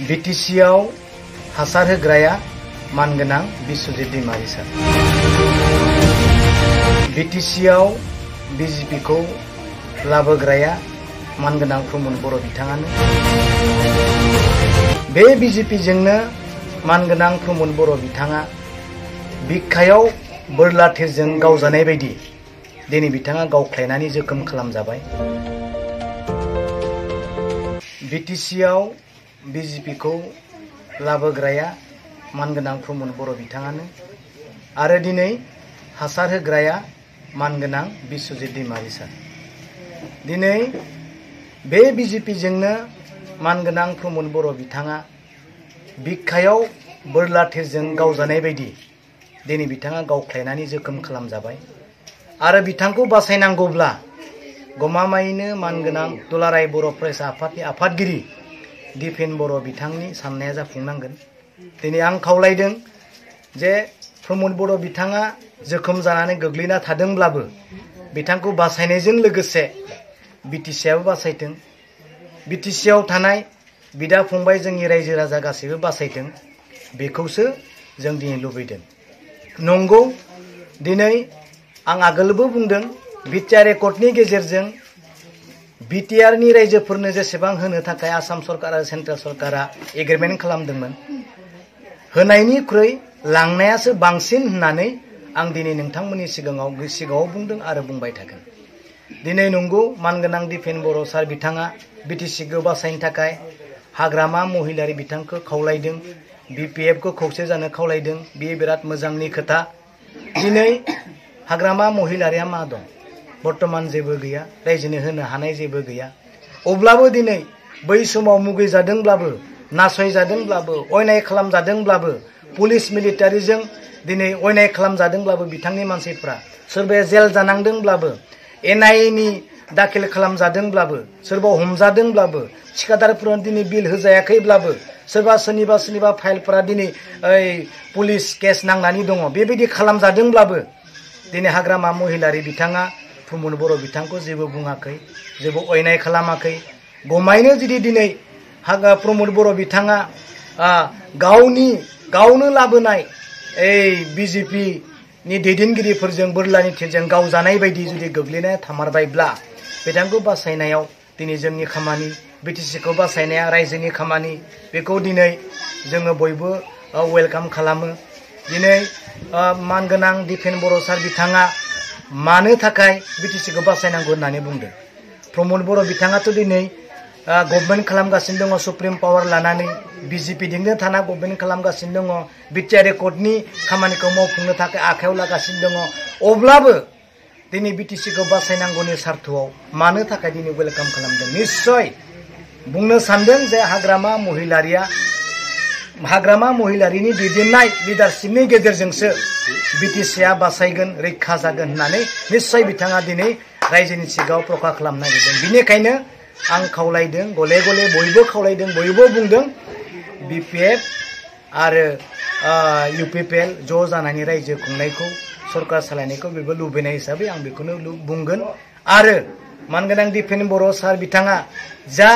बिटिसिआव हासार होग्राया मानगोनां बिस्वजित दैमारि सार। बिटिसिआव बिजेपिखौ लाबोग्राया मानगोनां प्रमद बर' बिथाङानो। बे बिजेपिजोंनो मानगोनां प्रमद बर' बिथाङा बिखायाव बोरला थिरजों गावजानाय बायदि दिनै बिथाङा गावख्लायनानै जोखोम खालामजाबाय। बिटिसिआव बिजेपिखौ लाबोग्राया मानगोनां प्रमद बर' बिथाङानो आरो दिनै हासार होग्राया मानगोनां बिस्वजित दैमारि सार। दिनै बे बिजेपिजोंनो मानगोनां प्रमद बर' बिथाङा बिखायाव बोरला थिरजों गावजानाय बायदि दिनै बिथाङा गावख्लायनानै जोखोम खालामजाबाय आरो बिथांखौ बासायनांगौब्ला गमामायैनो मानगोनां दुलाराय बर' फरायसा आफादनि आफादगिरि दिपेन बर' बिथांनि साननाया जाफुंनांगोन। दिनै आं खावलायदों जे प्रमद बर' बिथाङा जोखोम जानानै गोग्लैना थादोंब्लाबो बिथांखौ बासायनायजों लोगोसे बिटिसिआबो बासायथों, बिटिसिआव थानाय बिदा फंबाय जोंनि रायजो राजा गासैबो बासायथों, बेखौसो जों दिनै लुबैदों। नंगौ, दिनै आं आगोलबो बुंदों बिटिआर एकर्डनि गेजेरजों बिटिआरनि रायजोफोरनो जेसेबां होनो थाखाय आसाम सरकार आरो सेन्ट्रेल सरकारा एग्रिमेन्ट खालामदोंमोन, होनायनिख्रुइ लांनायासो बांसिन होननानै आं दिनै नोंथांमोननि सिगाङाव बुंदों आरो बुंबाय थागोन। दिनै नंगौ, मानगोनां दिपेन बर' सार बिथाङा बिटिसिखौ बासायनो थाखाय हाग्रामा महिलारि बिथांखौ खावलायदों, बिपिएफखौ खौसे जानो खावलायदों। बेयो बिराद मोजांनि खोथा। दिनै हाग्रामा महिलारिया मा दं? बर्तमान जेबो गैया, रायजोनो होनो हानाय जेबो गैया। अब्लाबो दिनै बै समाव मुगैजादोंब्लाबो, नासयजादोंब्लाबो, अयनाय खालामजादोंब्लाबो, पुलिस मिलिटारिजों दिनै अयनाय खालामजादोंब्लाबो बिथांनि मानसिफ्रा सोरबाया जेल जानांदोंब्लाबो, एनआइएनि दाखिल खालामजादोंब्लाबो, सोरबा हमजादोंब्लाबो, थिखादारफोरा दिनै बिल होजायाखैब्लाबो, सोरबा सोरनिबा फाइलफोरा दिनै पुलिस केस नांनानै दङ, बेबायदि खालामजादोंब्लाबो दिनै हाग्रामा महिलारि बिथाङा प्रमद बर' बिथांखौ जेबो बुङाखै, जेबो अयनाय खालामाखै। गमायैनो जुदि दिनै प्रमद बर' बिथाङा गावनो लाबोनाय बिजेपिनि दैदेनगिरिफोरजों बोरलानि थिरजों गावजानाय बायदि जुदि गोग्लैना थामारबायब्ला बिथांखौ बासायनायाव दिनै जोंनि खामानि, बिटिसिखौ बासायनाया रायजोनि खामानि, बेखौ दिनै जोङो बयबो वेलकाम खालामो। दिनै मानगोनां दिपेन बर' सार बिथाङा मानो थाखाय बिटिसिखौ बासायनांगौ होननानै बुंदों? प्रमद बर' बिथाङाथ' दिनै गभर्नमेन्ट खालामगासिनो दङ, सुप्रिम पावार लानानै बिजेपिजोंनो थाना गभर्नमेन्ट खालामगासिनो दङ, बिटिआर एकर्डनि खामानिखौ मावफुंनो थाखाय आखायाव लागासिनो दङ। अब्लाबो दिनै बिटिसिखौ बासायनांगौनि सार्थआव मानो थाखाय दिनै वेलकाम खालामदों? निस्सय बुंनो सानदों जे हाग्रामा महिलारिनि दैदेननाय लिडारशिपनि गेजेरजोंसो बिटिसिआ बासायगोन, रैखा जागोन होननानै निस्सय बिथाङा दिनै रायजोनि सिगाङाव प्रखा खालामनो नागिरदों। बेनिखायनो आं खावलायदों, गले गले बयबो खावलायदों, बयबो बुंदों, बिपिएफ आरो इउपिपिएल ज' जानानै रायजो खुंनायखौ, सरकार सालायनायखौ बेबो लुबैनाय हिसाबै आं बेखौनो बुंगोन। आरो मानगोनां दिपेन बर' सार बिथाङा जा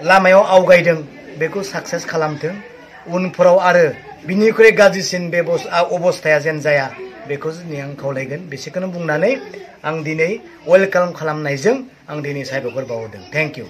लामायाव आवगायदों बेखौ साक्सेस खालामथों। उनफोराव आरो बिनिख्रुइ गाज्रिसिन अबस्थाया जेन जाया बेखौ दिनै आं खावलायगोन। बिसोरखौनो बुंनानै आं दिनै वेलकाम खालामनायजों आं दिनै साबायखर बावहरदों। Thank you.